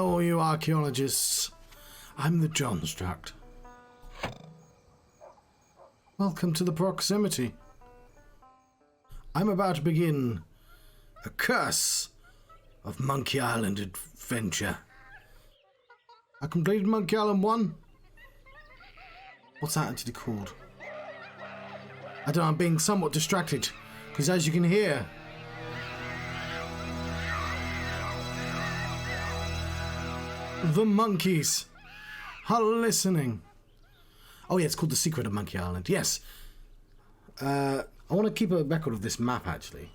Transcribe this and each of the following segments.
Hello, you archaeologists. I'm the John Struct. Welcome to the proximity. I'm about to begin a curse of Monkey Island adventure. I completed Monkey Island 1. What's that actually called? I don't know, I'm being somewhat distracted, because as you can hear, the monkeys are listening. Oh yeah, it's called The Secret of Monkey Island. Yes. I want to keep a record of this map, actually.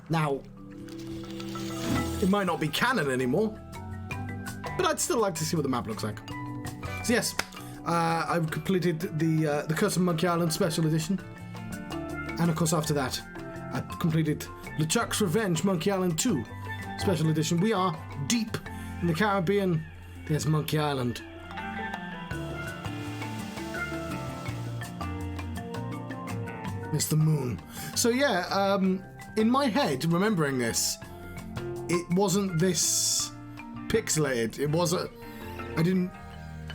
Now, it might not be canon anymore, but I'd still like to see what the map looks like. So yes, I've completed the Curse of Monkey Island Special Edition. And of course after that, I completed LeChuck's Revenge Monkey Island 2 Special Edition. We are deep in the Caribbean. There's Monkey Island. It's the moon. So yeah, in my head, remembering this, it wasn't this pixelated. It wasn't. I didn't.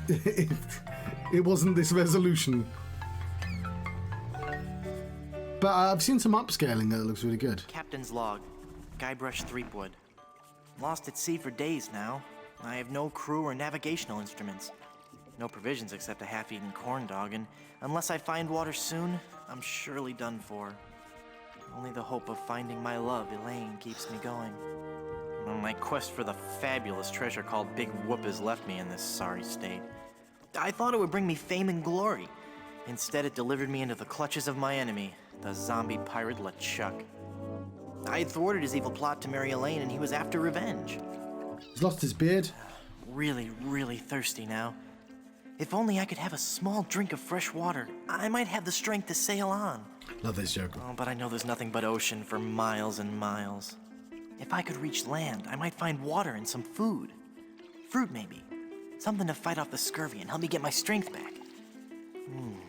It wasn't this resolution. But I've seen some upscaling that looks really good. Captain's log. Guybrush Threepwood. Lost at sea for days now. I have no crew or navigational instruments. No provisions except a half-eaten corn dog, and unless I find water soon, I'm surely done for. Only the hope of finding my love, Elaine, keeps me going. My quest for the fabulous treasure called Big Whoop has left me in this sorry state. I thought it would bring me fame and glory. Instead, it delivered me into the clutches of my enemy, the zombie pirate LeChuck. I had thwarted his evil plot to marry Elaine, and he was after revenge. He's lost his beard. Really, really thirsty now. If only I could have a small drink of fresh water, I might have the strength to sail on. Love this joke. Oh, but I know there's nothing but ocean for miles and miles. If I could reach land, I might find water and some food. Fruit, maybe. Something to fight off the scurvy and help me get my strength back.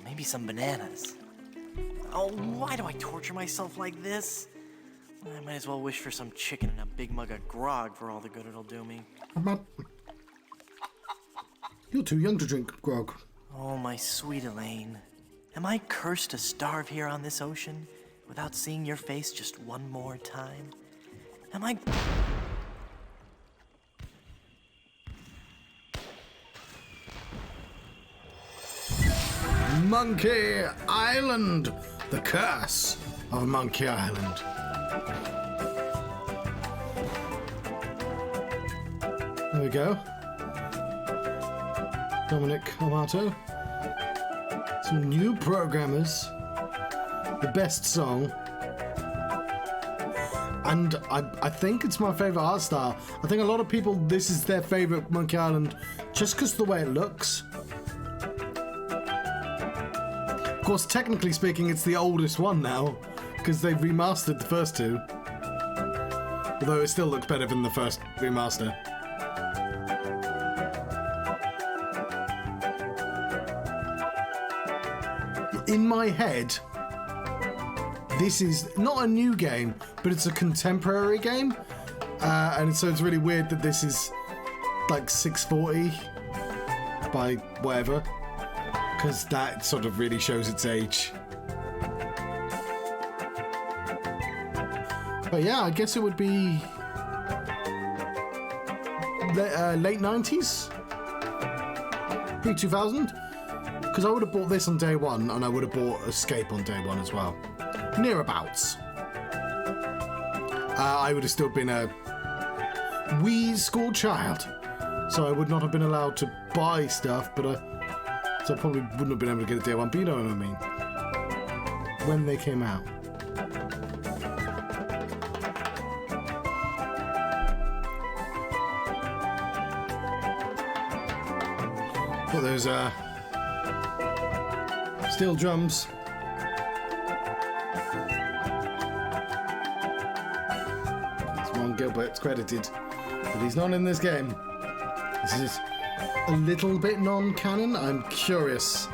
Maybe some bananas. Oh, why do I torture myself like this? I might as well wish for some chicken and a big mug of grog for all the good it'll do me. You're too young to drink grog. Oh, my sweet Elaine. Am I cursed to starve here on this ocean without seeing your face just one more time? Am I... Monkey Island! The Curse of Monkey Island. There we go. Dominic Amato. Some new programmers. The best song. And I think it's my favourite art style. I think a lot of people, this is their favourite Monkey Island just because of the way it looks. Of course, technically speaking, it's the oldest one now because they've remastered the first two. Although it still looks better than the first remaster. In my head, this is not a new game, but it's a contemporary game, and so it's really weird that this is like 640 by whatever, because that sort of really shows its age. But yeah, I guess it would be late 90s, pre-2000. Because I would have bought this on day one, and I would have bought Escape on day one as well. Nearabouts. I would have still been a wee school child, so I would not have been allowed to buy stuff, but so I probably wouldn't have been able to get it day one, but you know what I mean. When they came out. Got those, steel drums. It's Ron Gilbert's credited, but he's not in this game. This is a little bit non-canon. I'm curious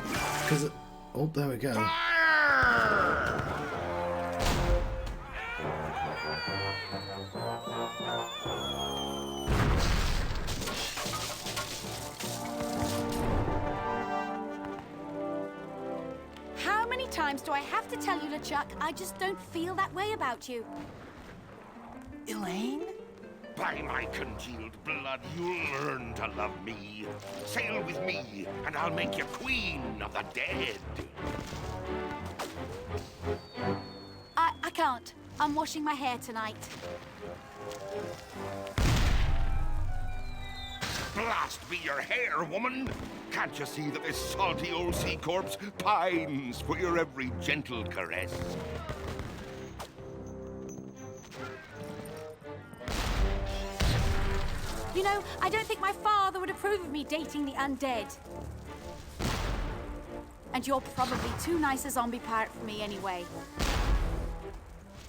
because oh, there we go. times do I have to tell you, LeChuck? I just don't feel that way about you. Elaine? By my congealed blood, you'll learn to love me. Sail with me, and I'll make you queen of the dead. I can't. I'm washing my hair tonight. Blast be your hair, woman! Can't you see that this salty old sea corpse pines for your every gentle caress? You know, I don't think my father would approve of me dating the undead. And you're probably too nice a zombie pirate for me anyway.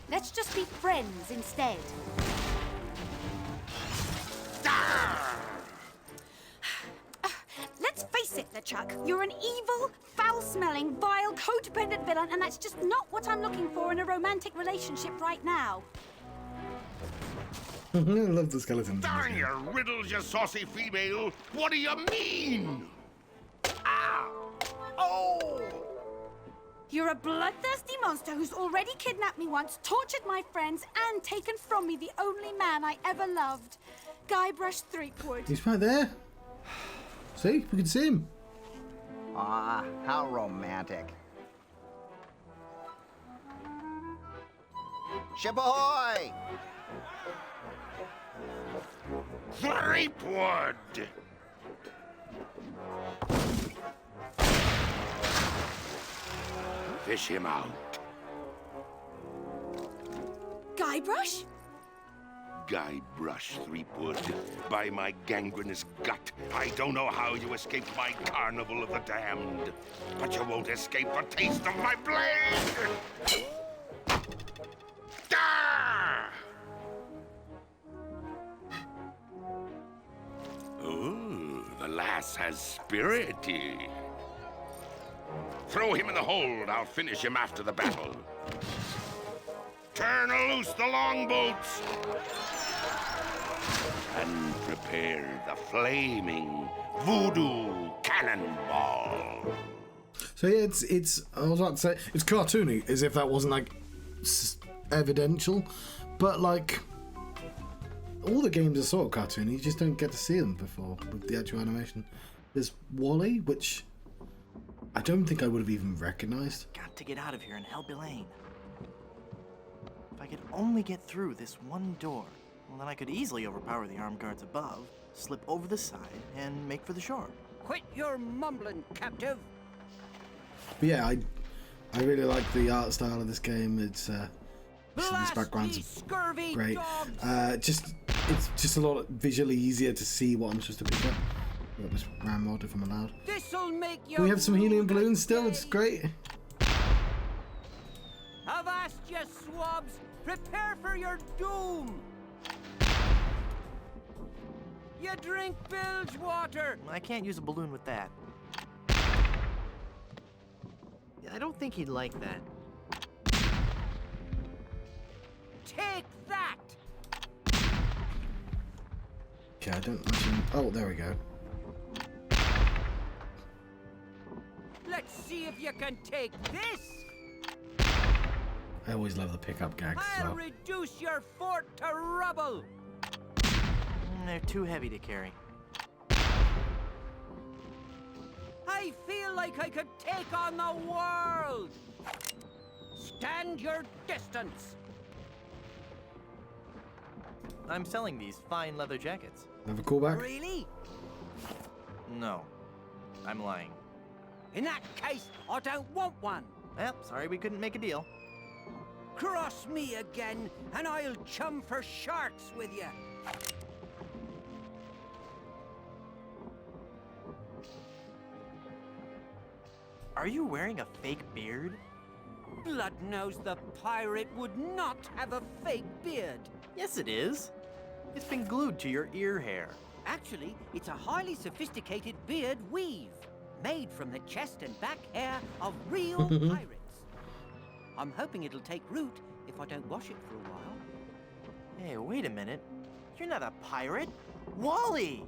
Let's just be friends instead. Let's face it, LeChuck. You're an evil, foul-smelling, vile, codependent villain, and that's just not what I'm looking for in a romantic relationship right now. I love the skeletons. Darn your riddles, you saucy female! What do you mean? Ah! Oh! You're a bloodthirsty monster who's already kidnapped me once, tortured my friends, and taken from me the only man I ever loved. Guybrush Threepwood. He's right there. See? We can see him. Ah, how romantic. Ship ahoy! Threepwood! Fish him out. Guybrush? Guybrush Threepwood, by my gangrenous gut, I don't know how you escaped my carnival of the damned, but you won't escape a taste of my blade! Ah! Ooh, the lass has spirity. Throw him in the hold. I'll finish him after the battle. Turn loose the longboats. And prepare the flaming voodoo cannonball. So yeah, it's. I was about to say it's cartoony, as if that wasn't like evidential, but like all the games are sort of cartoony. You just don't get to see them before with the actual animation. There's Wally, which I don't think I would have even recognized. Got to get out of here and help Elaine. If I could only get through this one door, well, then I could easily overpower the armed guards above, slip over the side, and make for the shore. Quit your mumbling, captive. But yeah, I really like the art style of this game. It's this background's great. It's just a lot visually easier to see what I'm supposed to pick up. Got this ramrod if I'm allowed. This'll make you. We have some helium balloons still. It's great. Avast, you swabs! Prepare for your doom! You drink bilge water! I can't use a balloon with that. I don't think he'd like that. Take that! Okay, I don't imagine. Oh, there we go. Let's see if you can take this! I always love the pickup gags as I'll well. reduce your fort to rubble! They're too heavy to carry. I feel like I could take on the world! Stand your distance! I'm selling these fine leather jackets. Have a callback? Really? No, I'm lying. In that case, I don't want one. Well, sorry we couldn't make a deal. Cross me again, and I'll chum for sharks with you. Are you wearing a fake beard? Blood knows the pirate would not have a fake beard. Yes, it is. It's been glued to your ear hair. Actually, it's a highly sophisticated beard weave, made from the chest and back hair of real pirates. I'm hoping it'll take root if I don't wash it for a while. Hey, wait a minute. You're not a pirate. Wally!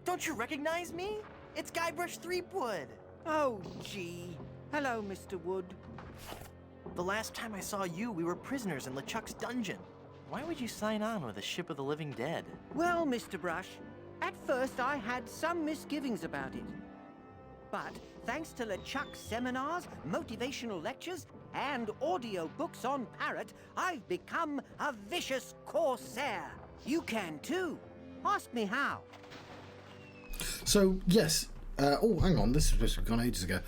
Don't you recognize me? It's Guybrush Threepwood. Oh, gee. Hello, Mr. Wood. The last time I saw you, we were prisoners in LeChuck's dungeon. Why would you sign on with a ship of the living dead? Well, Mr. Brush, at first I had some misgivings about it. But thanks to LeChuck's seminars, motivational lectures, and audio books on Parrot, I've become a vicious corsair. You can too. Ask me how. So, yes. Oh, hang on. This was gone ages ago.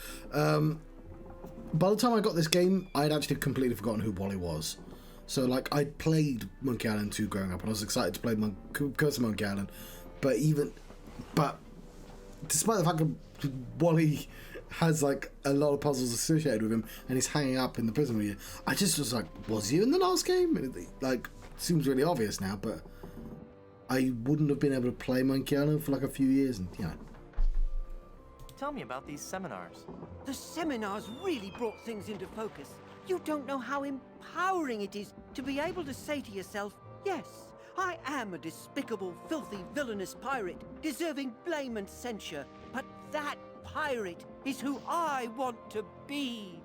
By the time I got this game, I'd actually completely forgotten who Wally was. So, like, I'd played Monkey Island 2 growing up, and I was excited to play Curse of Monkey Island. But despite the fact that Wally has, like, a lot of puzzles associated with him, and he's hanging up in the prison with you, I just was like, was you in the last game? And it, like, seems really obvious now, but I wouldn't have been able to play Monkey Island for, like, a few years, and, you know. Tell me about these seminars. The seminars really brought things into focus. You don't know how empowering it is to be able to say to yourself, yes, I am a despicable, filthy, villainous pirate, deserving blame and censure, but that pirate is who I want to be.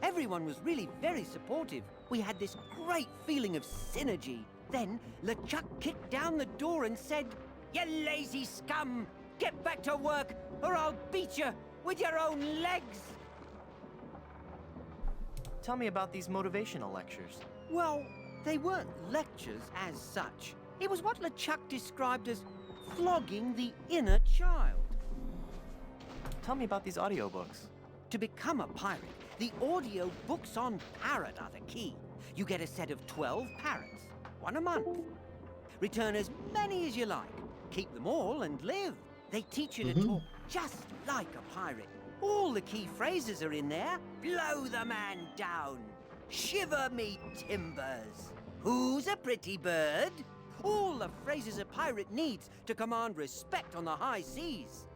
Everyone was really very supportive. We had this great feeling of synergy. Then LeChuck kicked down the door and said, "You lazy scum! Get back to work, or I'll beat you with your own legs!" Tell me about these motivational lectures. Well, they weren't lectures as such. It was what LeChuck described as flogging the inner child. Tell me about these audiobooks. To become a pirate, the audio books on Parrot are the key. You get a set of 12 parrots, one a month. Return as many as you like. Keep them all and live. They teach you to talk just like a pirate. All the key phrases are in there. Blow the man down. Shiver me timbers. Who's a pretty bird? All the phrases a pirate needs to command respect on the high seas.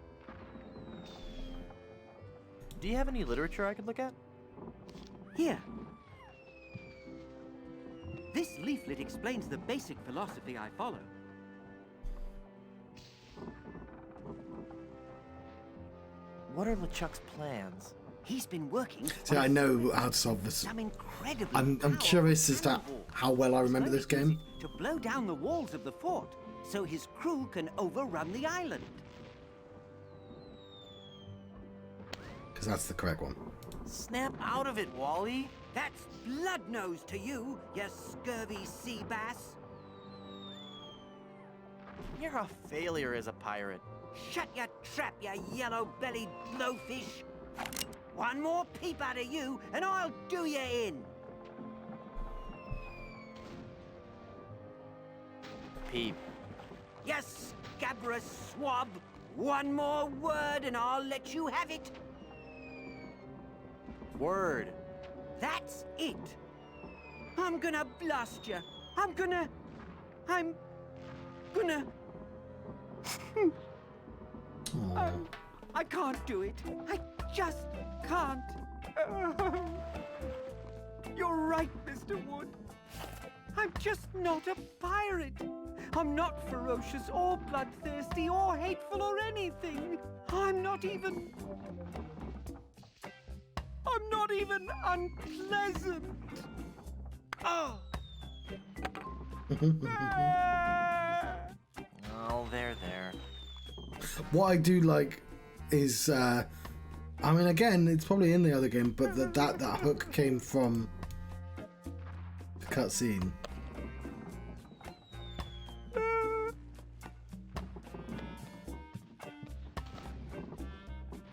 Do you have any literature I could look at? Here. This leaflet explains the basic philosophy I follow. What are LeChuck's plans? He's been working. See, I know how to solve this. Some incredibly I'm curious as to how well I remember this game. To blow down the walls of the fort, so his crew can overrun the island. Because that's the correct one. Snap out of it, Wally! That's blood nose to you, you scurvy sea bass. You're a failure as a pirate. Shut your trap, you yellow-bellied blowfish. One more peep out of you, and I'll do you in. Peep. You scabrous swab. One more word, and I'll let you have it. Word. That's it. I'm gonna blast you. I'm gonna... I can't do it. I just can't. You're right, Mr. Wood. I'm just not a pirate. I'm not ferocious or bloodthirsty or hateful or anything. I'm not even unpleasant. Oh. Oh, there. What I do like is, I mean, again, it's probably in the other game, but that hook came from the cutscene.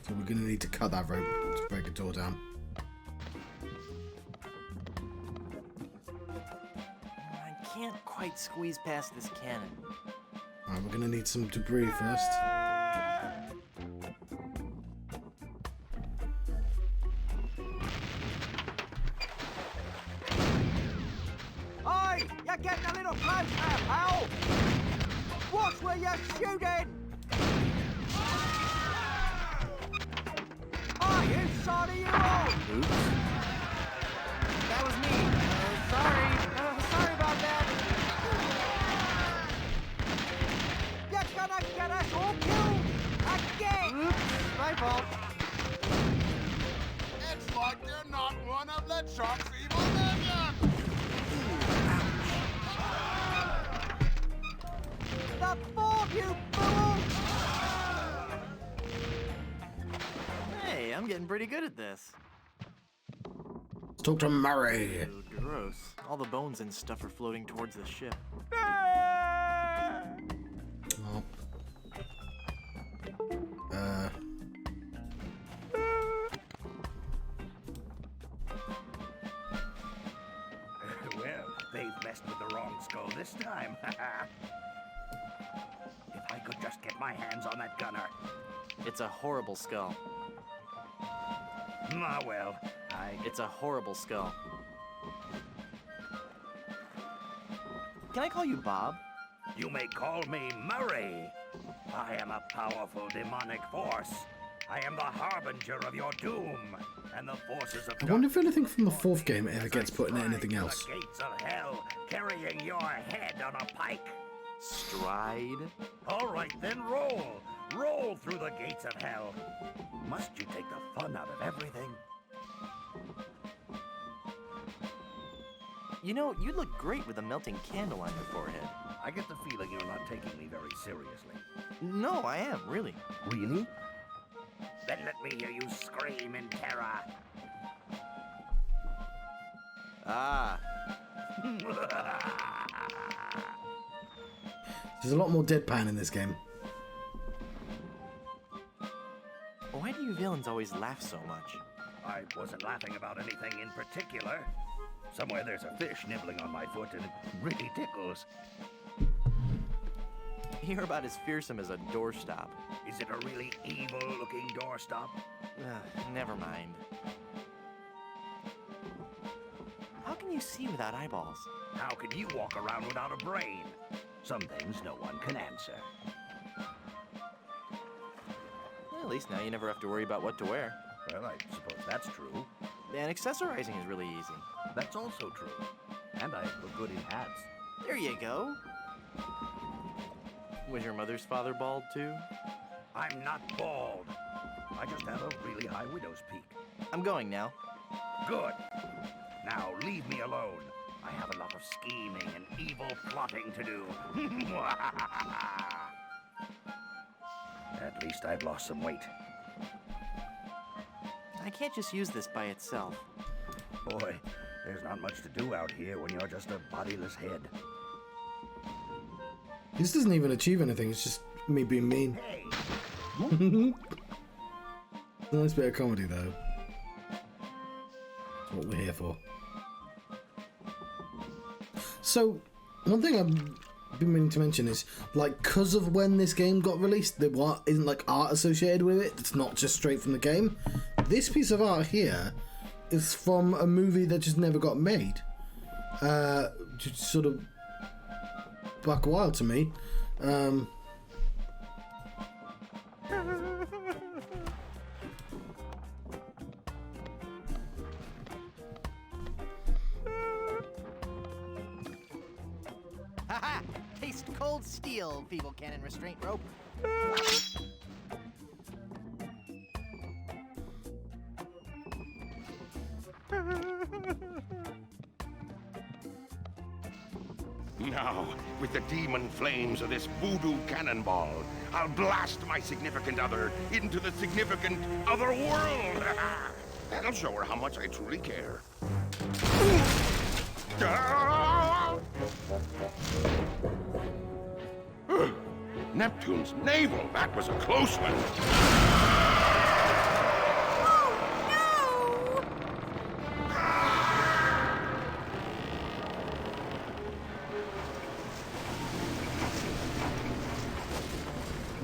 So we're gonna need to cut that rope to break a door down. I can't quite squeeze past this cannon. Alright, we're gonna need some debris first. Oi! You're getting a little close there, pal! Watch where you're shooting! Are you sorry you all? Oops. That was me. Sorry. Sorry about that. You're gonna get us all killed! Again! Oops. My fault. It's like you're not that shark's evil minion! The four of you fools! Hey, I'm getting pretty good at this. Let's talk to Murray. Ew, gross. All the bones and stuff are floating towards the ship. Oh. Well, they've messed with the wrong skull this time. If I could just get my hands on that gunner. It's a horrible skull. Ah, well, It's a horrible skull. Can I call you Bob? You may call me Murray. I am a powerful demonic force. I am the harbinger of your doom, and the forces of I wonder if anything from the fourth game ever gets put in anything stride else. The gates of hell, carrying your head on a pike. Stride? All right, then roll. Roll through the gates of hell. Must you take the fun out of everything? You know, you look great with a melting candle on your forehead. I get the feeling you're not taking me very seriously. No, I am, really. Really? Then let me hear you scream in terror. Ah, There's a lot more deadpan in this game. why do you villains always laugh so much? I wasn't laughing about anything in particular. Somewhere there's a fish nibbling on my foot and it really tickles. You're about as fearsome as a doorstop. Is it a really evil-looking doorstop? Never mind. How can you see without eyeballs? How can you walk around without a brain? Some things no one can answer. Well, at least now you never have to worry about what to wear. Well, I suppose that's true. And accessorizing is really easy. That's also true. And I look good in hats. There you go. Was your mother's father bald too? I'm not bald. I just have a really high widow's peak. I'm going now. Good. Now leave me alone. I have a lot of scheming and evil plotting to do. At least I've lost some weight. I can't just use this by itself. Boy, there's not much to do out here when you're just a bodiless head. This doesn't even achieve anything, it's just me being mean. Hey! A nice bit of comedy though. That's what we're here for. So, one thing I've been meaning to mention is, like, because of when this game got released, there isn't like art associated with it. It's not just straight from the game. This piece of art here is from a movie that just never got made. Just sort of buck wild to me. Haha! Taste cold steel, feeble cannon restraint rope. Now, with the demon flames of this voodoo cannonball, I'll blast my significant other into the significant other world. That'll show her how much I truly care. Neptune's navel, that was a close one.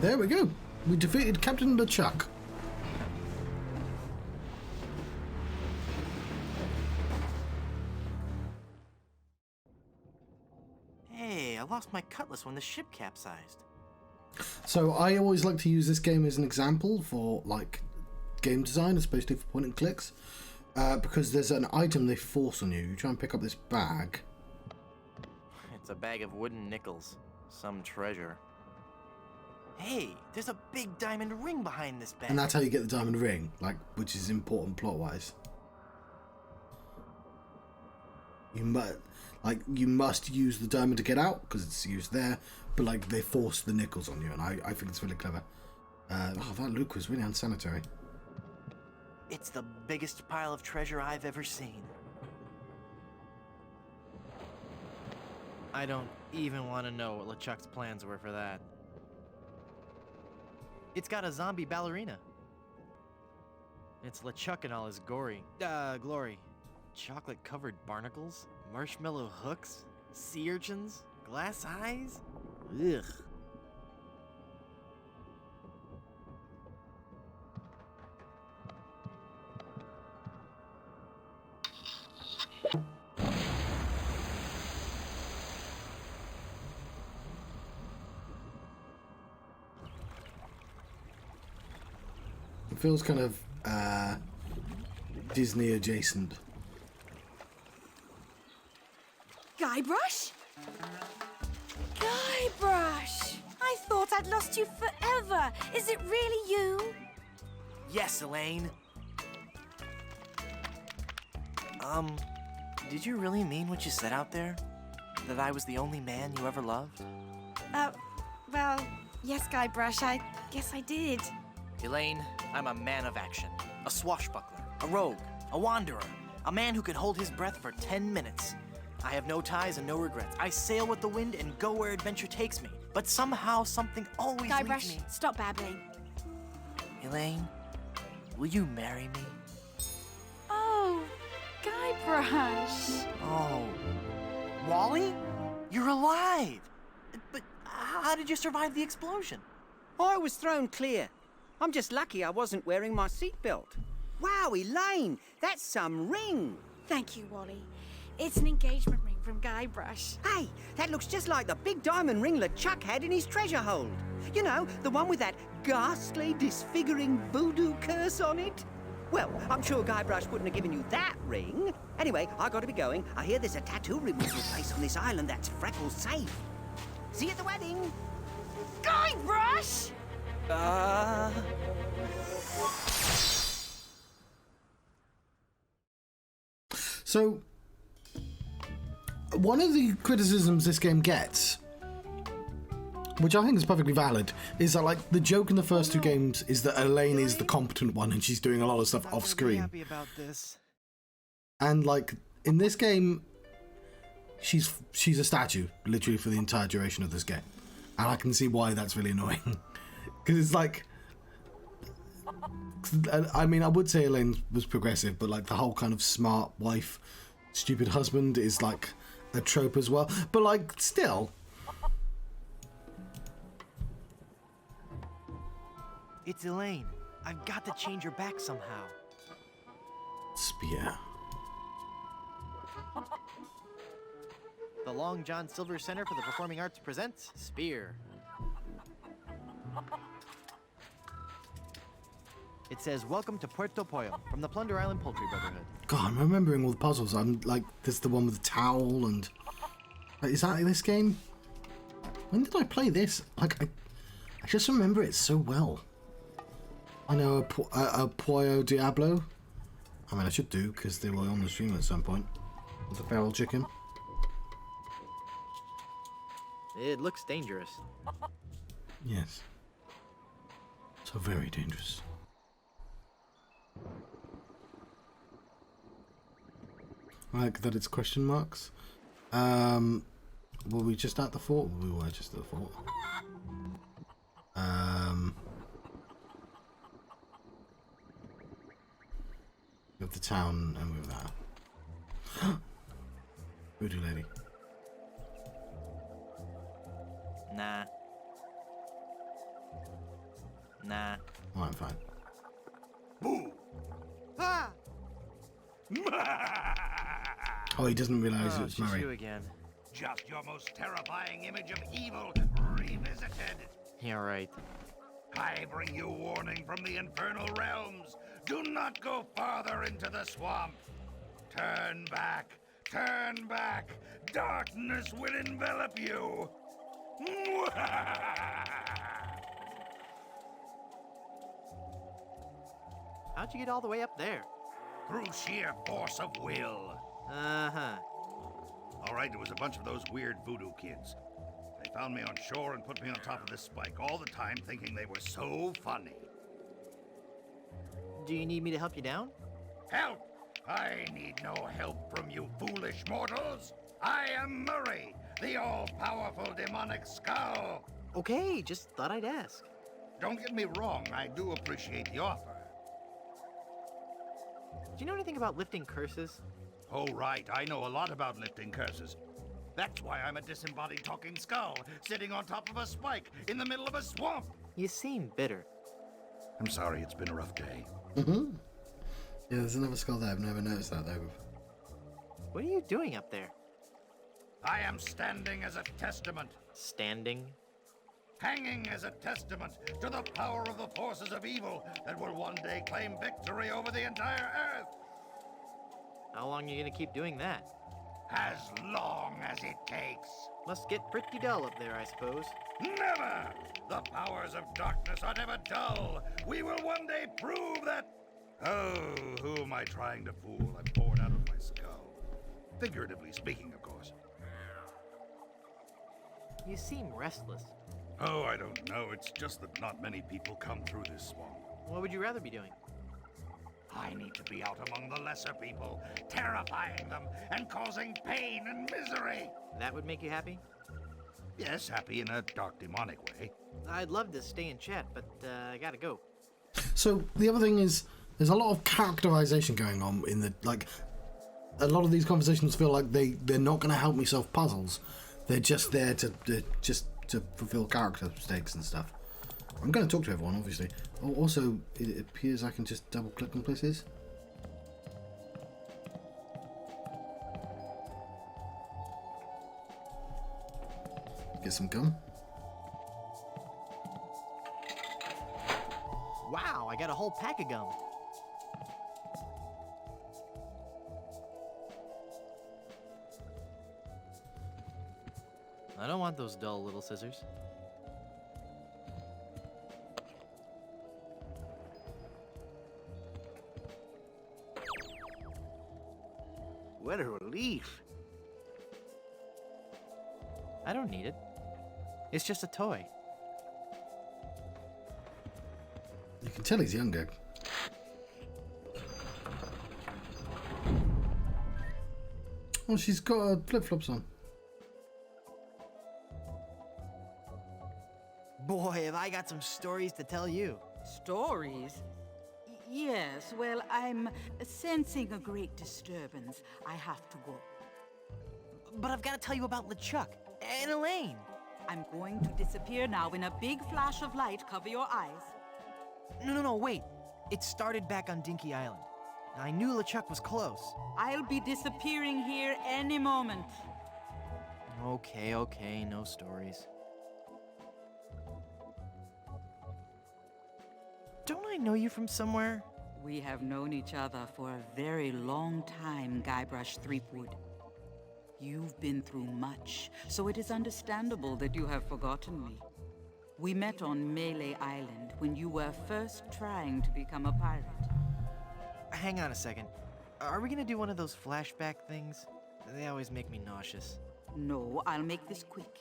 There we go. We defeated Captain LeChuck. Hey, I lost my cutlass when the ship capsized. So I always like to use this game as an example for like game design, especially for point and clicks, because there's an item they force on you. You try and pick up this bag. It's a bag of wooden nickels. Some treasure. Hey, there's a big diamond ring behind this bag. And that's how you get the diamond ring, like, which is important plot-wise. You must use the diamond to get out because it's used there, but like they force the nickels on you, and I think it's really clever. That Luke was really unsanitary. It's the biggest pile of treasure I've ever seen. I don't even want to know what LeChuck's plans were for that. It's got a zombie ballerina. It's LeChuck in all his glory. Chocolate-covered barnacles, marshmallow hooks, sea urchins, glass eyes. Ugh. It feels kind of Disney adjacent. Guybrush? Guybrush! I thought I'd lost you forever. Is it really you? Yes, Elaine. Did you really mean what you said out there? That I was the only man you ever loved? Well, yes, Guybrush, I guess I did. Elaine, I'm a man of action. A swashbuckler, a rogue, a wanderer, a man who can hold his breath for 10 minutes. I have no ties and no regrets. I sail with the wind and go where adventure takes me. But somehow, something always leads Guybrush, me. stop babbling. Elaine, will you marry me? Oh, Guybrush. Oh, Wally? You're alive! But how did you survive the explosion? I was thrown clear. I'm just lucky I wasn't wearing my seatbelt. Wow, Elaine, that's some ring. Thank you, Wally. It's an engagement ring from Guybrush. Hey, that looks just like the big diamond ring LeChuck had in his treasure hold. You know, the one with that ghastly, disfiguring voodoo curse on it. Well, I'm sure Guybrush wouldn't have given you that ring. Anyway, I gotta be going. I hear there's a tattoo removal place on this island that's Freckles safe. See you at the wedding. Guybrush! So, one of the criticisms this game gets, which I think is perfectly valid, is that like the joke in the first two games is that Elaine is the competent one and she's doing a lot of stuff off screen. Happy about this. And like in this game, she's a statue literally for the entire duration of this game, and I can see why that's really annoying. Because it's like, I mean, I would say Elaine was progressive, but like the whole kind of smart wife, stupid husband is like a trope as well. But like still. It's Elaine. I've got to change her back somehow. Spear. The Long John Silver Center for the Performing Arts presents Spear. It says, "Welcome to Puerto Pollo from the Plunder Island Poultry Brotherhood." God, I'm remembering all the puzzles. I'm like, there's the one with the towel and... Like, is that this game? When did I play this? Like, I just remember it so well. I know a Pollo Diablo. I mean, I should do, because they were on the stream at some point. With the feral chicken. It looks dangerous. Yes. So very dangerous. I like that it's question marks. Were we just at the fort? We were just at the fort. With the town and with that. Voodoo lady. Nah. Nah. Oh, I'm fine. Boo! Ah! Oh, he doesn't realise Oh, it's it's Murray. you again. Just your most terrifying image of evil revisited. Yeah, right. I bring you warning from the infernal realms. Do not go farther into the swamp. Turn back. Turn back. Darkness will envelop you. How'd you get all the way up there? Through sheer force of will. Uh-huh. All right, it was a bunch of those weird voodoo kids. They found me on shore and put me on top of this spike all the time, thinking they were so funny. Do you need me to help you down? Help! I need no help from you foolish mortals. I am Murray, the all-powerful demonic skull. Okay, just thought I'd ask. Don't get me wrong, I do appreciate the offer. Do you know anything about lifting curses? Oh, right, I know a lot about lifting curses. That's why I'm a disembodied talking skull, sitting on top of a spike in the middle of a swamp. You seem bitter. I'm sorry, it's been a rough day. Mm-hmm. Yeah, there's another skull there. I've never noticed that though. What are you doing up there? I am standing as a testament, Standing? hanging as a testament to the power of the forces of evil that will one day claim victory over the entire Earth. How long are you gonna keep doing that? As long as it takes. Must get pretty dull up there, I suppose. Never! The powers of darkness are never dull. We will one day prove that... Oh, who am I trying to fool? I'm bored out of my skull. Figuratively speaking, of course. You seem restless. Oh, I don't know. It's just that not many people come through this swamp. What would you rather be doing? I need to be out among the lesser people, terrifying them and causing pain and misery. That would make you happy? Yes, happy in a dark, demonic way. I'd love to stay and chat, but I gotta go. So the other thing is, there's a lot of characterization going on in the a lot of these conversations feel like they're not going to help me solve puzzles. They're just there to fulfill character stakes and stuff. I'm going to talk to everyone, obviously. Also, it appears I can just double click on places. Get some gum. Wow, I got a whole pack of gum. I don't want those dull little scissors. What a relief. I don't need it. It's just a toy. You can tell he's younger. Oh, she's got flip-flops on. Boy, have I got some stories to tell you. Stories? Yes, well, I'm sensing a great disturbance. I have to go. But I've got to tell you about LeChuck and Elaine. I'm going to disappear now in a big flash of light. Cover your eyes. No, wait. It started back on Dinky Island. I knew LeChuck was close. I'll be disappearing here any moment. Okay, no stories. Don't I know you from somewhere? We have known each other for a very long time, Guybrush Threepwood. You've been through much, so it is understandable that you have forgotten me. We met on Melee Island when you were first trying to become a pirate. Hang on a second. Are we gonna do one of those flashback things? They always make me nauseous. No, I'll make this quick.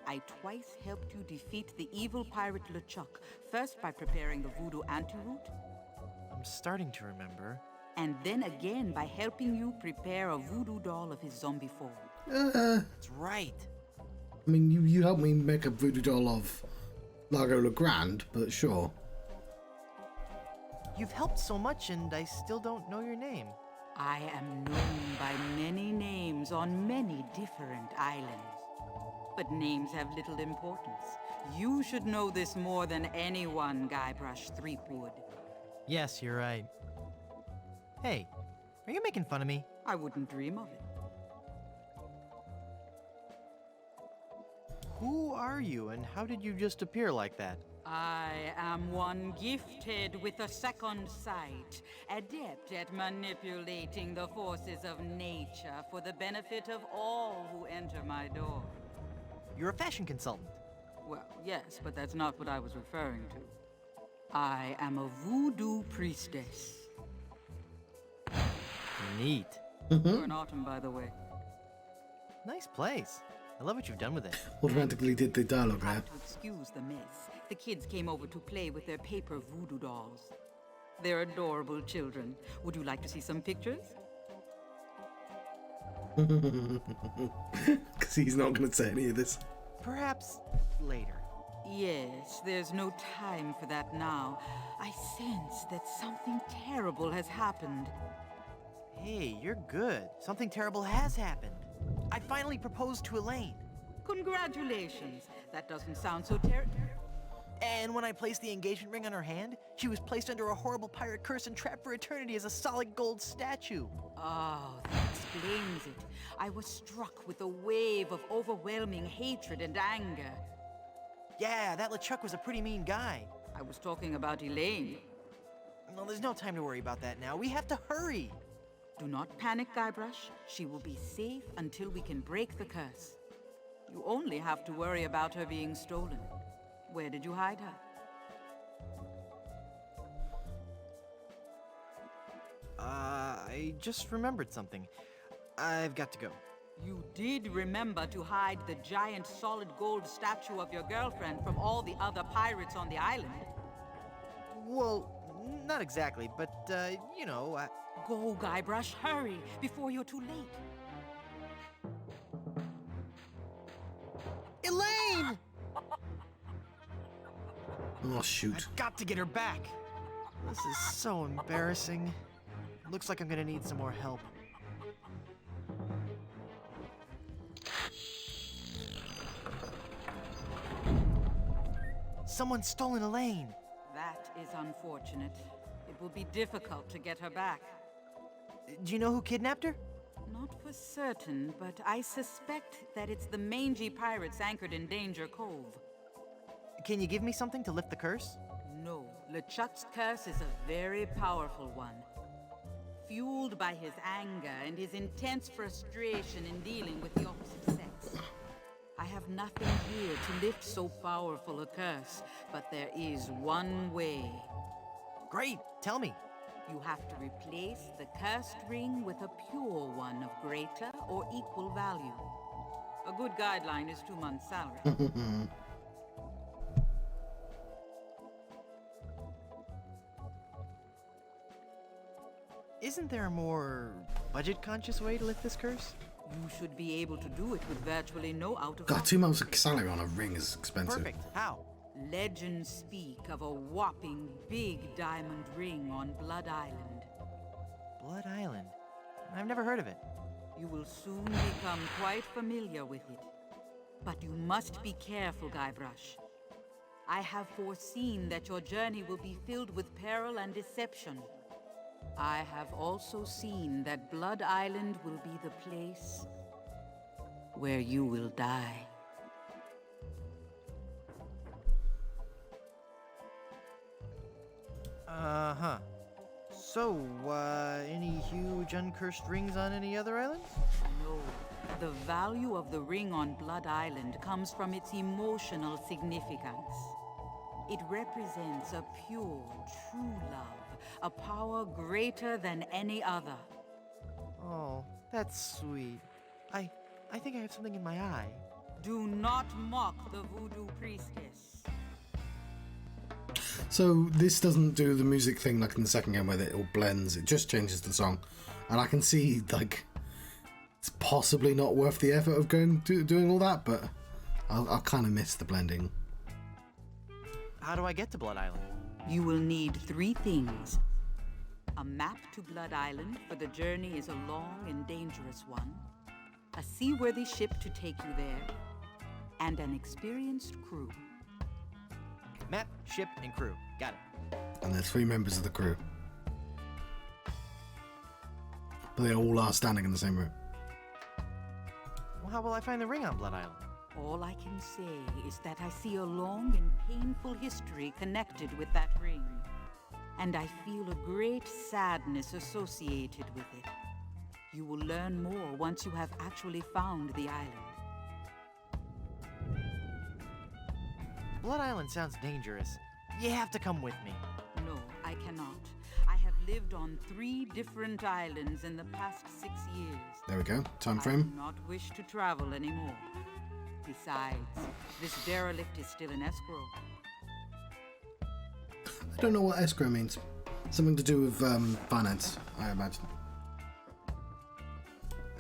I twice helped you defeat the evil pirate LeChuck, first by preparing the voodoo antidote, I'm starting to remember. and then again by helping you prepare a voodoo doll of his zombie form. That's right. I mean, you helped me make a voodoo doll of Largo Legrand, but sure. You've helped so much and I still don't know your name. I am known by many names on many different islands. But names have little importance. You should know this more than anyone, Guybrush Threepwood. Yes, you're right. Hey, are you making fun of me? I wouldn't dream of it. Who are you and how did you just appear like that? I am one gifted with a second sight, adept at manipulating the forces of nature for the benefit of all who enter my door. You're a fashion consultant. Well, yes, but that's not what I was referring to. I am a voodoo priestess. Neat. You're an autumn, by the way. Nice place. I love what you've done with it. Automatically did the dialogue there. Have to excuse the mess. The kids came over to play with their paper voodoo dolls. They're adorable children. Would you like to see some pictures? Because he's not going to say any of this. Perhaps later. Yes, there's no time for that now. I sense that something terrible has happened. Hey, you're good. Something terrible has happened. I finally proposed to Elaine. Congratulations. That doesn't sound so terrible. And when I placed the engagement ring on her hand, she was placed under a horrible pirate curse and trapped for eternity as a solid gold statue. Oh, that explains it. I was struck with a wave of overwhelming hatred and anger. Yeah, that LeChuck was a pretty mean guy. I was talking about Elaine. No, there's no time to worry about that now. We have to hurry. Do not panic, Guybrush. She will be safe until we can break the curse. You only have to worry about her being stolen. Where did you hide her? I just remembered something. I've got to go. You did remember to hide the giant solid gold statue of your girlfriend from all the other pirates on the island. Well, not exactly, but, you know, Go, Guybrush, hurry, before you're too late. Elaine! Oh, shoot. I've got to get her back. This is so embarrassing. Looks like I'm gonna need some more help. Someone's stolen Elaine. That is unfortunate. It will be difficult to get her back. Do you know who kidnapped her? Not for certain, but I suspect that it's the mangy pirates anchored in Danger Cove. Can you give me something to lift the curse? No, LeChuck's curse is a very powerful one. Fueled by his anger and his intense frustration in dealing with the opposite sex. I have nothing here to lift so powerful a curse, but there is one way. Great, tell me. You have to replace the cursed ring with a pure one of greater or equal value. A good guideline is 2 months' salary. Isn't there a more budget-conscious way to lift this curse? You should be able to do it with virtually no out of God, 2 months of salary on a ring is expensive. Perfect. How? Legends speak of a whopping big diamond ring on Blood Island. Blood Island? I've never heard of it. You will soon become quite familiar with it. But you must be careful, Guybrush. I have foreseen that your journey will be filled with peril and deception. I have also seen that Blood Island will be the place where you will die. Uh-huh. So, any huge uncursed rings on any other islands? No. The value of the ring on Blood Island comes from its emotional significance. It represents a pure, true love, a power greater than any other. Oh, that's sweet. I think I have something in my eye. Do not mock the voodoo priestess. So this doesn't do the music thing like in the second game where it all blends. It just changes the song. And I can see, like, it's possibly not worth the effort of doing all that, but I'll kind of miss the blending. How do I get to Blood Island? You will need 3 things. A map to Blood Island, for the journey is a long and dangerous one. A seaworthy ship to take you there. And an experienced crew. Map, ship, and crew. Got it. And there's 3 members of the crew. But they all are standing in the same room. Well, how will I find the ring on Blood Island? All I can say is that I see a long and painful history connected with that ring. And I feel a great sadness associated with it. You will learn more once you have actually found the island. Blood Island sounds dangerous. You have to come with me. No, I cannot. I have lived on 3 different islands in the past 6 years. There we go. Time I frame. do not wish to travel anymore. Besides, this derelict is still in escrow. I don't know what escrow means. Something to do with finance, I imagine.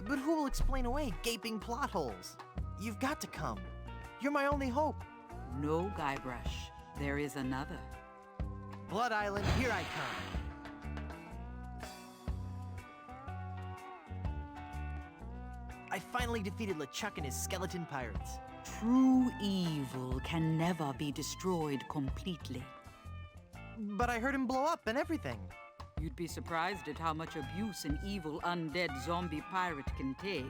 But who will explain away gaping plot holes? You've got to come. You're my only hope. No, Guybrush. There is another. Blood Island, here I come. I finally defeated LeChuck and his skeleton pirates. True evil can never be destroyed completely. But I heard him blow up and everything. You'd be surprised at how much abuse an evil undead zombie pirate can take.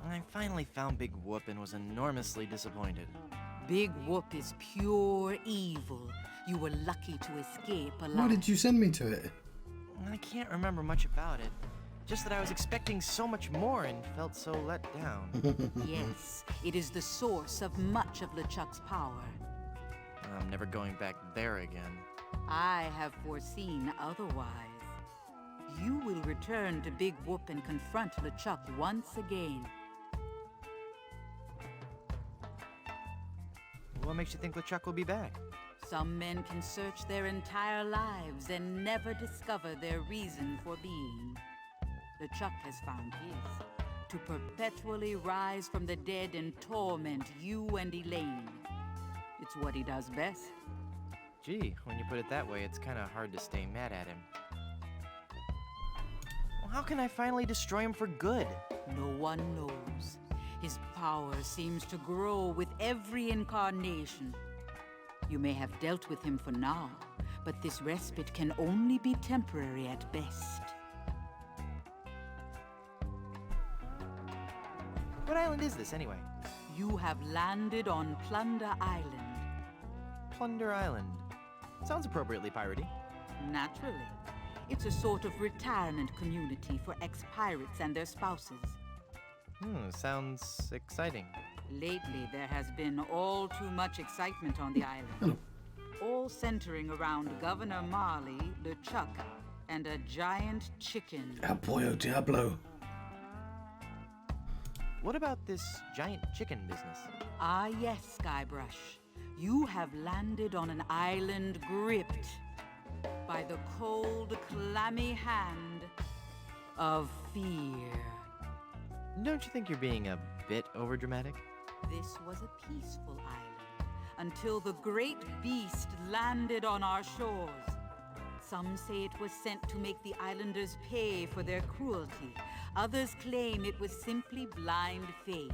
I finally found Big Whoop and was enormously disappointed. Big Whoop is pure evil. You were lucky to escape alive. Why did you send me to it? I can't remember much about it. Just that I was expecting so much more and felt so let down. Yes, it is the source of much of LeChuck's power. I'm never going back there again. I have foreseen otherwise. You will return to Big Whoop and confront LeChuck once again. What makes you think LeChuck will be back? Some men can search their entire lives and never discover their reason for being. LeChuck has found his, to perpetually rise from the dead and torment you and Elaine. It's what he does best. Gee, when you put it that way, it's kind of hard to stay mad at him. Well, how can I finally destroy him for good? No one knows. His power seems to grow with every incarnation. You may have dealt with him for now, but this respite can only be temporary at best. What island is this, anyway? You have landed on Plunder Island. Plunder Island. Sounds appropriately piratey. Naturally. It's a sort of retirement community for ex-pirates and their spouses. Sounds exciting. Lately, there has been all too much excitement on the island. All centering around Governor Marley, LeChuck, and a giant chicken. El Pollo Diablo. What about this giant chicken business? Ah yes, Guybrush. You have landed on an island gripped by the cold, clammy hand of fear. Don't you think you're being a bit overdramatic? This was a peaceful island until the great beast landed on our shores. Some say it was sent to make the islanders pay for their cruelty. Others claim it was simply blind fate.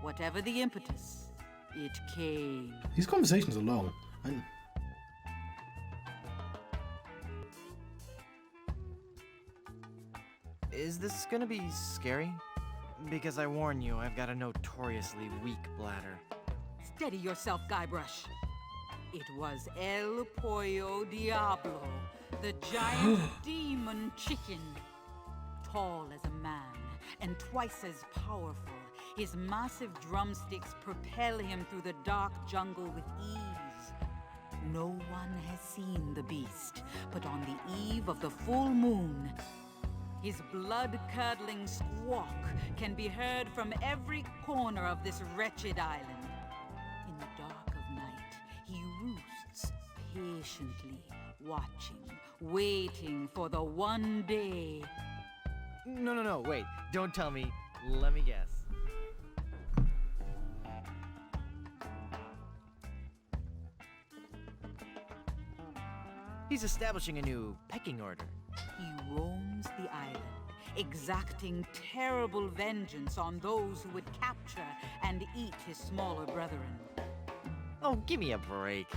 Whatever the impetus, it came. These conversations are long. Is this gonna be scary? Because I warn you, I've got a notoriously weak bladder. Steady yourself, Guybrush. It was El Pollo Diablo, the giant demon chicken. Tall as a man and twice as powerful, his massive drumsticks propel him through the dark jungle with ease. No one has seen the beast, but on the eve of the full moon, his blood-curdling squawk can be heard from every corner of this wretched island. In the dark of night, he roosts patiently, watching, waiting for the one day. No, wait. Don't tell me. Let me guess. He's establishing a new pecking order. He roams the island, exacting terrible vengeance on those who would capture and eat his smaller brethren. Oh, give me a break.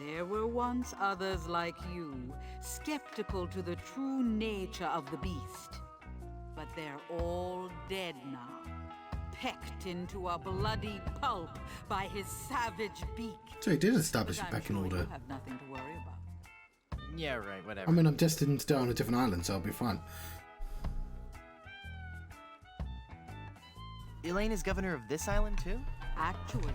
There were once others like you, skeptical to the true nature of the beast. But they're all dead now, pecked into a bloody pulp by his savage beak. So he did establish a But I'm pecking sure order. You have nothing to worry about. Yeah, right, whatever. I mean, I'm destined to die on a different island, so I'll be fine. Elaine is governor of this island, too? Actually,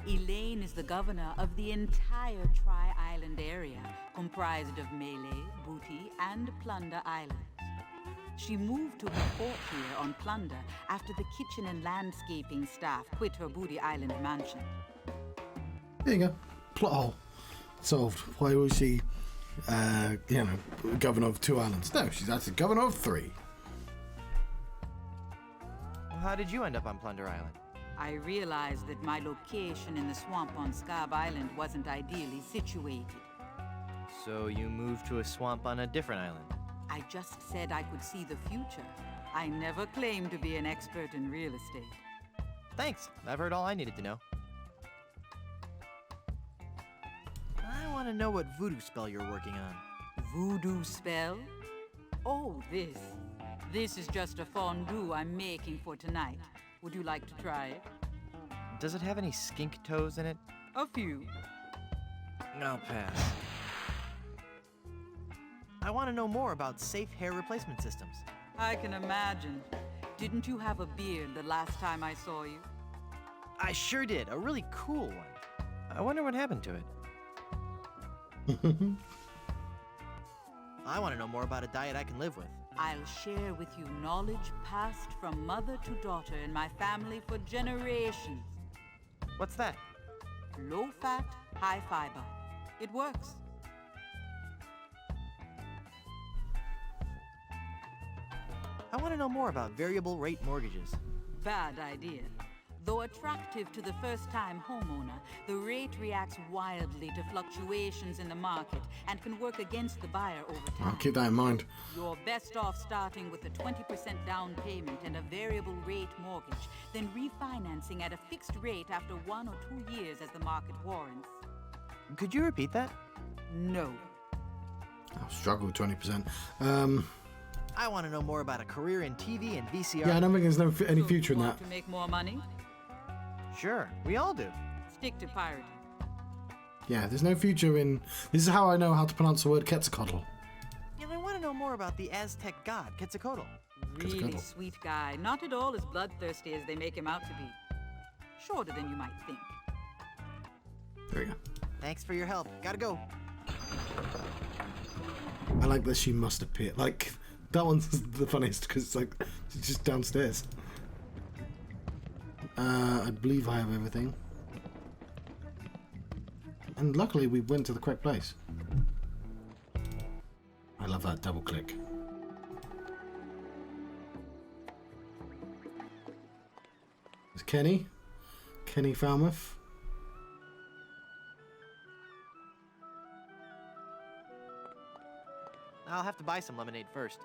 Elaine is the governor of the entire Tri-Island area, comprised of Melee, Booty, and Plunder Islands. She moved to her fort here on Plunder after the kitchen and landscaping staff quit her Booty Island mansion. There you go. Plot hole. Solved. Why was she, governor of 2 islands? No, she's actually governor of 3. Well, how did you end up on Plunder Island? I realized that my location in the swamp on Scab Island wasn't ideally situated. So you moved to a swamp on a different island? I just said I could see the future. I never claimed to be an expert in real estate. Thanks. I've heard all I needed to know. I want to know what voodoo spell you're working on. Voodoo spell? Oh, this. This is just a fondue I'm making for tonight. Would you like to try it? Does it have any skink toes in it? A few. I'll pass. I want to know more about safe hair replacement systems. I can imagine. Didn't you have a beard the last time I saw you? I sure did. A really cool one. I wonder what happened to it. I want to know more about a diet I can live with. I'll share with you knowledge passed from mother to daughter in my family for generations. What's that? Low fat, high fiber. It works. I want to know more about variable rate mortgages. Bad idea. Though attractive to the first-time homeowner, the rate reacts wildly to fluctuations in the market and can work against the buyer over time. I'll keep that in mind. You're best off starting with a 20% down payment and a variable rate mortgage, then refinancing at a fixed rate after 1 or 2 years as the market warrants. Could you repeat that? No. I'll struggle with 20%. I want to know more about a career in TV and VCR. Yeah, I don't think there's any So future you in want that. to make more money? Sure, we all do. Stick to pirating. Yeah, there's no future in... This is how I know how to pronounce the word Quetzalcoatl. And I want to know more about the Aztec god, Quetzalcoatl. Really Quetzalcoatl. sweet guy. Not at all as bloodthirsty as they make him out to be. Shorter than you might think. There we go. Thanks for your help. Gotta go. I like that she must appear. Like, that one's the funniest because it's like, she's just downstairs. I believe I have everything. And luckily we went to the correct place. I love that double click. There's Kenny. Kenny Falmouth. I'll have to buy some lemonade first.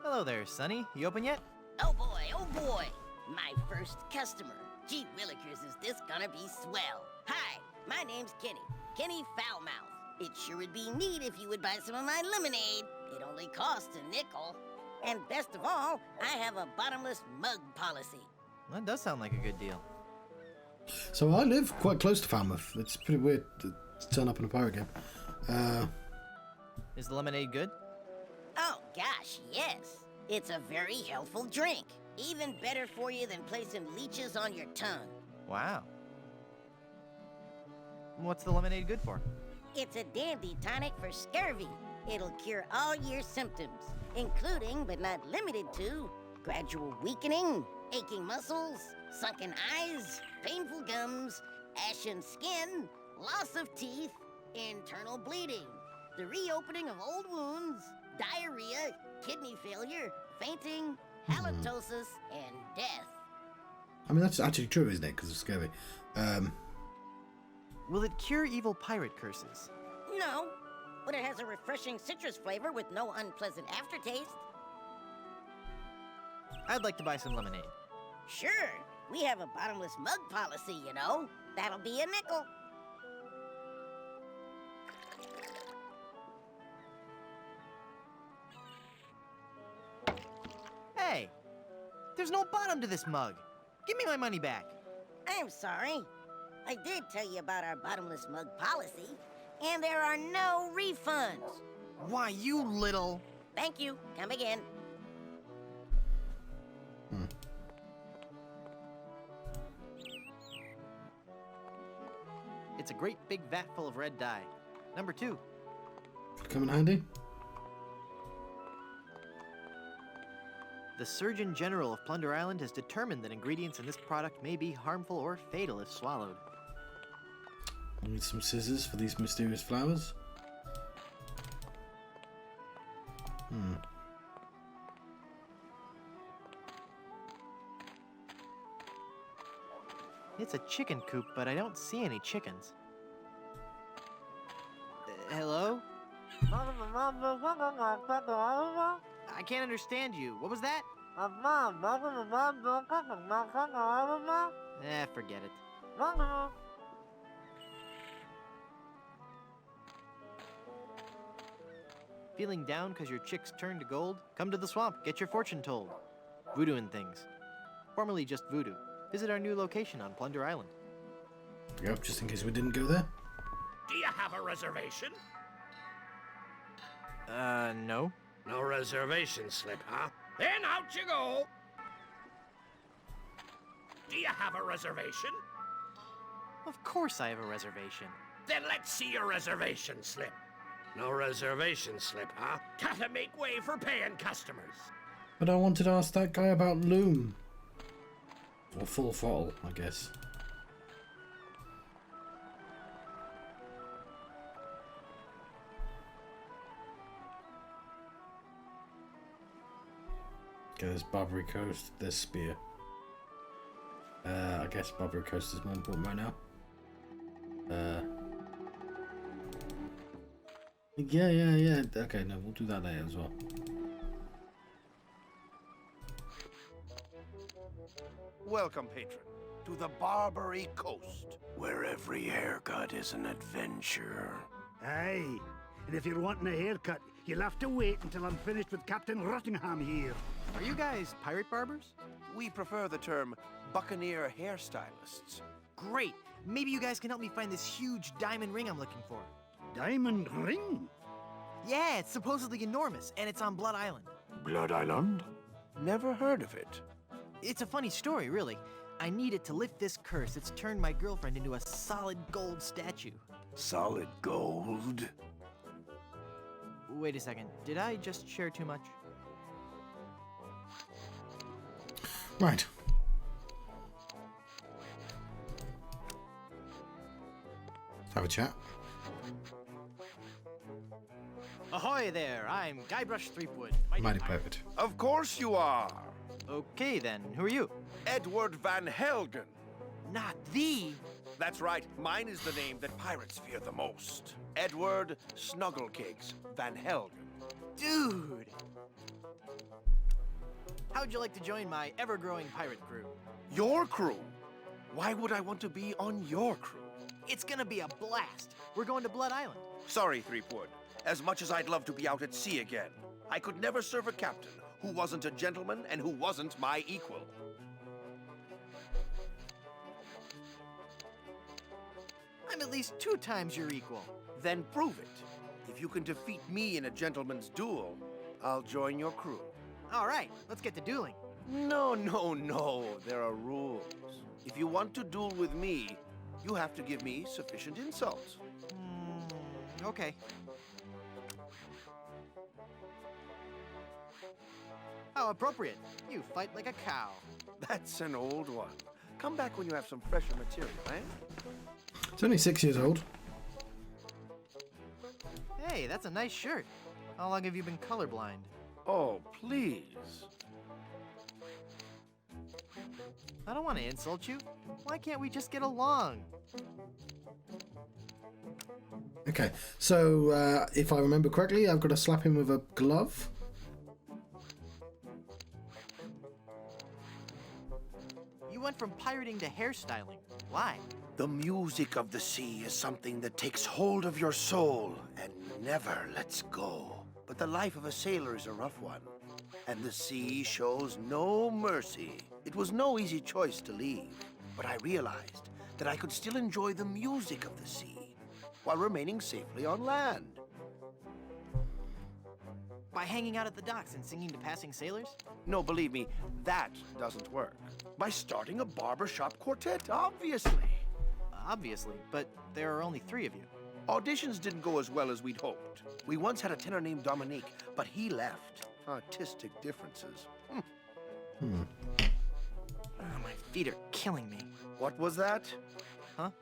Hello there, Sonny. You open yet? Oh boy, my first customer. Gee willikers, is this gonna be swell. Hi, my name's Kenny Foulmouth. It sure would be neat if you would buy some of my lemonade. It only costs a nickel. And best of all, I have a bottomless mug policy. That does sound like a good deal. So I live quite close to Falmouth. It's pretty weird to turn up in a pirate game. Is the lemonade good? Oh gosh, yes. It's a very healthful drink. Even better for you than placing leeches on your tongue. Wow. What's the lemonade good for? It's a dandy tonic for scurvy. It'll cure all your symptoms, including but not limited to gradual weakening, aching muscles, sunken eyes, painful gums, ashen skin, loss of teeth, internal bleeding, the reopening of old wounds, diarrhea, kidney failure, fainting, halitosis, and death. I mean, that's actually true, isn't it? Because it's scary. Will it cure evil pirate curses? No, but it has a refreshing citrus flavor with no unpleasant aftertaste. I'd like to buy some lemonade. Sure, we have a bottomless mug policy, you know. That'll be a nickel. Hey! There's no bottom to this mug. Give me my money back. I'm sorry. I did tell you about our bottomless mug policy, and there are no refunds. Why, you little... Thank you. Come again. It's a great big vat full of red dye. Number 2. Come in handy. The Surgeon General of Plunder Island has determined that ingredients in this product may be harmful or fatal if swallowed. I need some scissors for these mysterious flowers. It's a chicken coop, but I don't see any chickens. Hello? I can't understand you. What was that? Forget it. Feeling down because your chicks turned to gold? Come to the swamp, get your fortune told. Voodoo and things. Formerly just voodoo. Visit our new location on Plunder Island. Yep, just in case we didn't go there. Do you have a reservation? No. No reservation slip, huh? Then out you go! Do you have a reservation? Of course I have a reservation. Then let's see your reservation slip. No reservation slip, huh? Gotta make way for paying customers. But I wanted to ask that guy about Loom. Or Full Throttle, I guess. Okay, there's Barbary Coast, there's Spear. I guess Barbary Coast is more important right now. Yeah. Okay, no, we'll do that later as well. Welcome, patron, to the Barbary Coast, where every haircut is an adventure. Aye, and if you're wanting a haircut, you'll have to wait until I'm finished with Captain Rottingham here. Are you guys pirate barbers? We prefer the term buccaneer hairstylists. Great! Maybe you guys can help me find this huge diamond ring I'm looking for. Diamond ring? Yeah, it's supposedly enormous, and it's on Blood Island. Blood Island? Never heard of it. It's a funny story, really. I need it to lift this curse that's turned my girlfriend into a solid gold statue. Solid gold? Wait a second, did I just share too much? Right. Have a chat. Ahoy there, I'm Guybrush Threepwood. Mighty Pirate. Of course you are. Okay then, who are you? Edward Van Helgen. Not the... That's right, mine is the name that pirates fear the most. Edward Snugglecakes Van Helgen. Dude! How'd you like to join my ever-growing pirate crew? Your crew? Why would I want to be on your crew? It's gonna be a blast. We're going to Blood Island. Sorry, Threepwood. As much as I'd love to be out at sea again, I could never serve a captain who wasn't a gentleman and who wasn't my equal. I'm at least 2 times your equal. Then prove it. If you can defeat me in a gentleman's duel, I'll join your crew. All right, let's get to dueling. No. There are rules. If you want to duel with me, you have to give me sufficient insults. Okay. How appropriate. You fight like a cow. That's an old one. Come back when you have some fresher material, eh? It's only 6 years old. Hey, that's a nice shirt. How long have you been colorblind? Oh, please. I don't want to insult you. Why can't we just get along? Okay, so if I remember correctly, I've got to slap him with a glove. You went from pirating to hairstyling. Why? The music of the sea is something that takes hold of your soul and never lets go. But the life of a sailor is a rough one, and the sea shows no mercy. It was no easy choice to leave, but I realized that I could still enjoy the music of the sea while remaining safely on land. By hanging out at the docks and singing to passing sailors? No, believe me, that doesn't work. By starting a barbershop quartet, obviously. Obviously, but there are only 3 of you. Auditions didn't go as well as we'd hoped. We once had a tenor named Dominique, but he left. Artistic differences. My feet are killing me. What was that? Huh?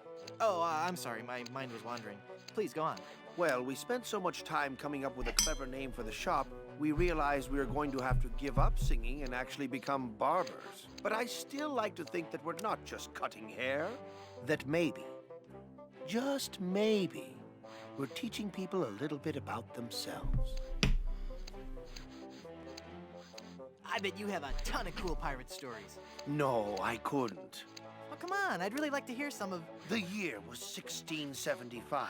Oh, I'm sorry. My mind was wandering. Please, go on. Well, we spent so much time coming up with a clever name for the shop, we realized we were going to have to give up singing and actually become barbers. But I still like to think that we're not just cutting hair. That maybe, just maybe, we're teaching people a little bit about themselves. I bet you have a ton of cool pirate stories. No, I couldn't. Oh, come on. I'd really like to hear some of... The year was 1675.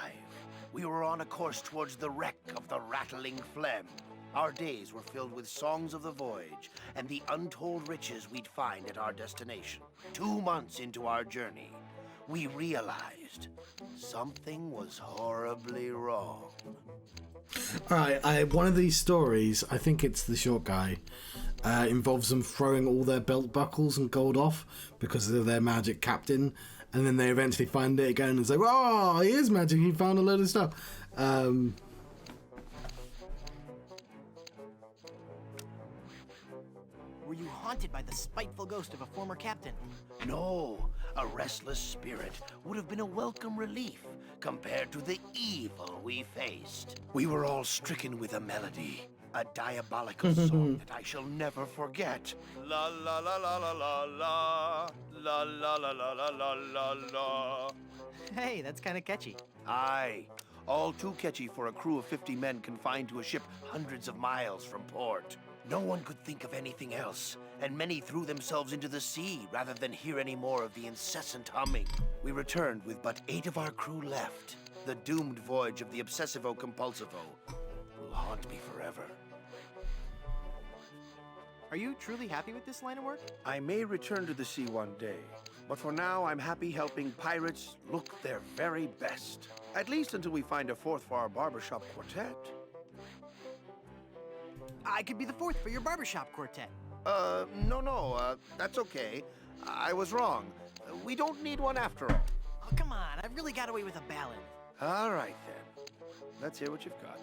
We were on a course towards the wreck of the Rattling Phlegm. Our days were filled with songs of the voyage and the untold riches we'd find at our destination. 2 months into our journey, we realized something was horribly wrong. All right, one of these stories, I think it's the short guy, involves them throwing all their belt buckles and gold off because of their magic captain, and then they eventually find it again and say, "Oh, he is magic! He found a load of stuff." Were you haunted by the spiteful ghost of a former captain? No, a restless spirit would have been a welcome relief compared to the evil we faced. We were all stricken with a melody, a diabolical song that I shall never forget. La la la la la la la, la la la la la la la la. Hey, that's kind of catchy. Aye, all too catchy for a crew of 50 men confined to a ship hundreds of miles from port. No one could think of anything else, and many threw themselves into the sea rather than hear any more of the incessant humming. We returned with but 8 of our crew left. The doomed voyage of the Obsessivo-Compulsivo will haunt me forever. Are you truly happy with this line of work? I may return to the sea one day, but for now I'm happy helping pirates look their very best. At least until we find a 4th for our barbershop quartet. I could be the 4th for your barbershop quartet. No, that's okay. I was wrong. We don't need one after all. Oh, come on. I've really got away with a ballad. All right, then. Let's hear what you've got.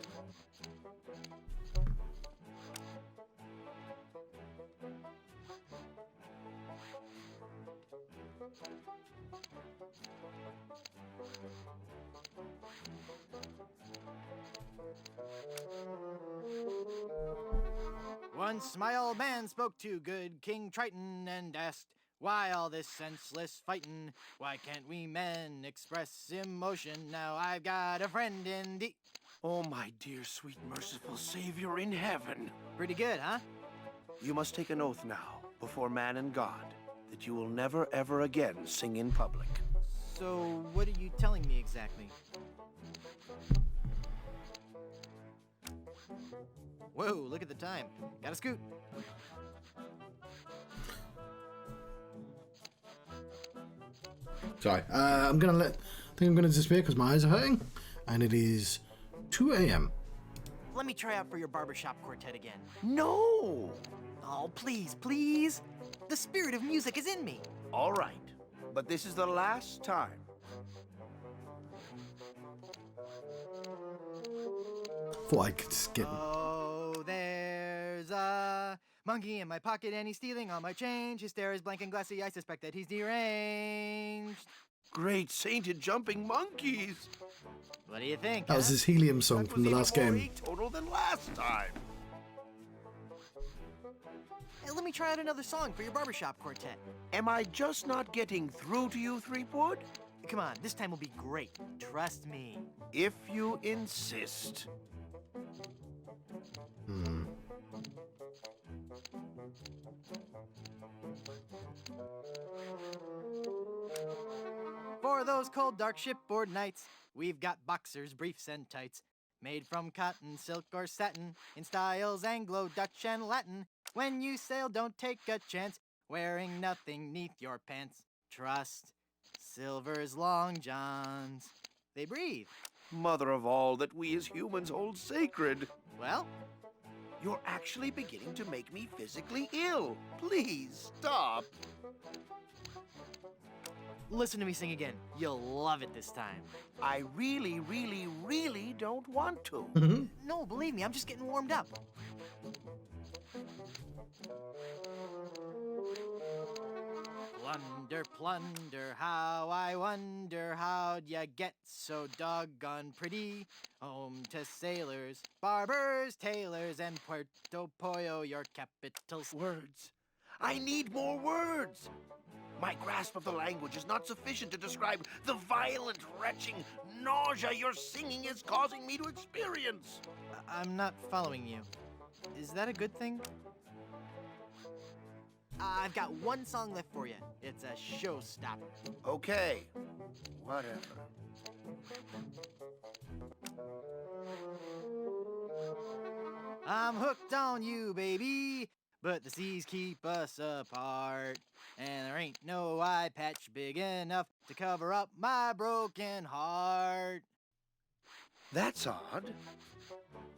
Once my old man spoke to good King Triton and asked, "Why all this senseless fightin'? Why can't we men express emotion? Now I've got a friend in the..." Oh, my dear, sweet, merciful Savior in heaven. Pretty good, huh? You must take an oath now, before man and God, that you will never, ever again sing in public. So, what are you telling me exactly? Whoa, look at the time. Gotta scoot. Sorry, I think I'm gonna disappear because my eyes are hurting, and it is 2 a.m. Let me try out for your barbershop quartet again. No! Oh, please, please. The spirit of music is in me. All right, but this is the last time. Thought I could skip. Oh, there's a monkey in my pocket and he's stealing all my change. His stare is blank and glassy. I suspect that he's deranged. Great sainted jumping monkeys! What do you think? That was his helium song That from was the last even more game. total than last time. Hey, let me try out another song for your barbershop quartet. Am I just not getting through to you, Threepwood? Come on, this time will be great. Trust me. If you insist. For those cold, dark shipboard nights, we've got boxers, briefs, and tights. Made from cotton, silk, or satin, in styles Anglo, Dutch, and Latin. When you sail, don't take a chance, wearing nothing neath your pants. Trust, Silver's long johns. They breathe. Mother of all that we as humans hold sacred. Well, You're actually beginning to make me physically ill. Please stop. Listen to me sing again. You'll love it this time. I really, really, really don't want to. No, believe me, I'm just getting warmed up. Plunder, plunder, how I wonder how'd ya get so doggone pretty? Home to sailors, barbers, tailors, and Puerto Pollo, your capital. Words. I need more words. My grasp of the language is not sufficient to describe the violent, retching nausea your singing is causing me to experience. I'm not following you. Is that a good thing? I've got one song left for you. It's a showstopper. Okay, whatever. I'm hooked on you, baby, but the seas keep us apart. And there ain't no eye patch big enough to cover up my broken heart. That's odd.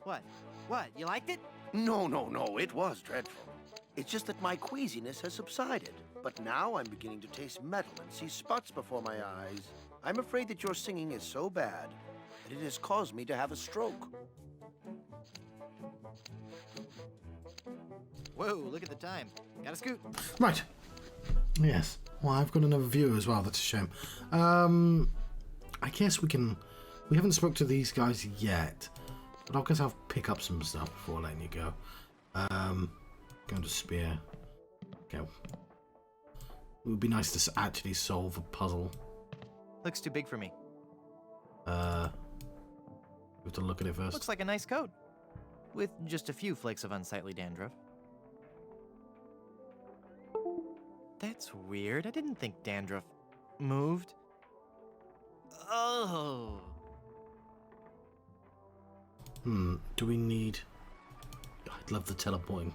What? What? You liked it? No, it was dreadful. It's just that my queasiness has subsided. But now I'm beginning to taste metal and see spots before my eyes. I'm afraid that your singing is so bad that it has caused me to have a stroke. Whoa, look at the time. Gotta scoot. Right. Yes. Well, I've got another view as well. That's a shame. I guess we can... We haven't spoke to these guys yet. But I guess I'll pick up some stuff before letting you go. Going to Spear. Okay. It would be nice to actually solve a puzzle. Looks too big for me. We have to look at it first. Looks like a nice coat. With just a few flakes of unsightly dandruff. That's weird. I didn't think dandruff moved. Oh. Do we need... I'd love the teleporting.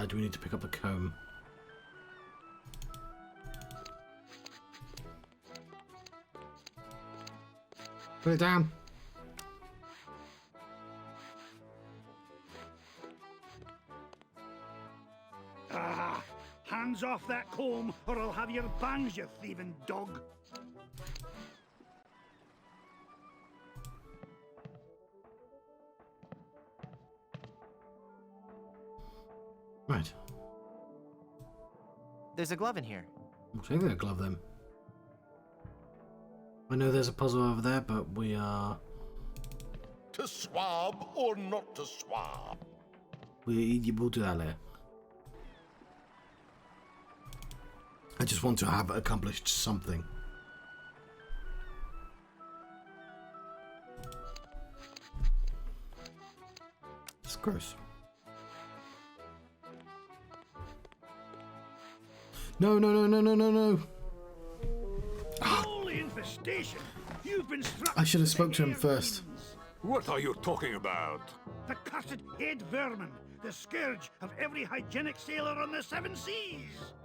Do we need to pick up a comb? Put it down. Ah, hands off that comb, or I'll have your bangs, you thieving dog. Right. There's a glove in here. We'll take that glove then. I know there's a puzzle over there, but we are... To swab or not to swab? We'll do that later. I just want to have accomplished something. It's gross. No. Holy infestation! You've been struck. I should have spoke to him first. What are you talking about? The cursed head vermin, the scourge of every hygienic sailor on the seven seas.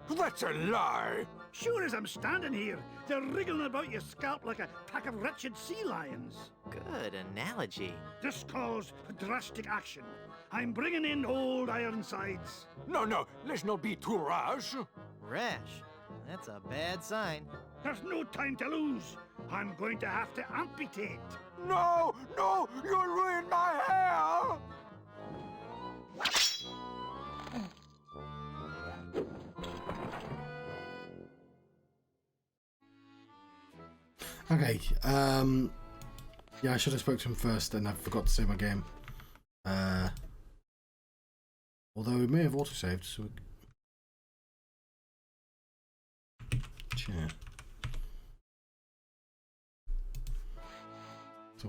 That's a lie! Sure as I'm standing here, they're wriggling about your scalp like a pack of wretched sea lions. Good analogy. This calls for drastic action. I'm bringing in old Ironsides. No, let's not be too rash. Rash. That's a bad sign. There's no time to lose. I'm going to have to amputate. No, you'll ruin my hair! Okay, yeah, I should have spoke to him first and I forgot to save my game. Although we may have auto-saved, so... Chair. So...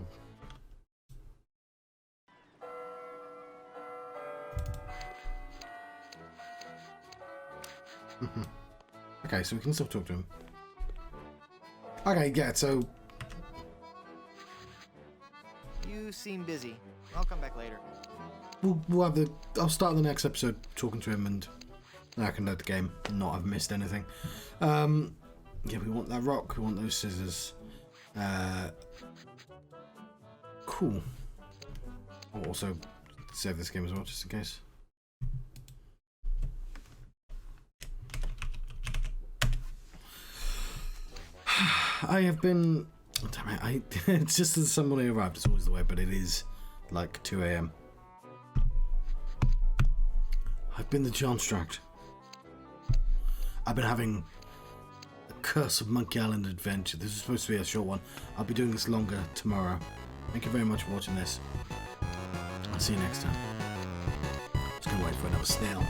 Okay, so we can still talk to him. Okay, yeah, so... You seem busy. I'll come back later. We'll have the... I'll start the next episode talking to him and then I can let the game not have missed anything. Yeah, we want that rock, we want those scissors. Cool. I'll also save this game as well, just in case. I have been... Damn it, it's just as somebody arrived, it's always the way, but it is like 2 AM. I've been the Johnstract. I've been having a Curse of Monkey Island adventure. This is supposed to be a short one. I'll be doing this longer tomorrow. Thank you very much for watching this. I'll see you next time. Just gonna wait for another snail.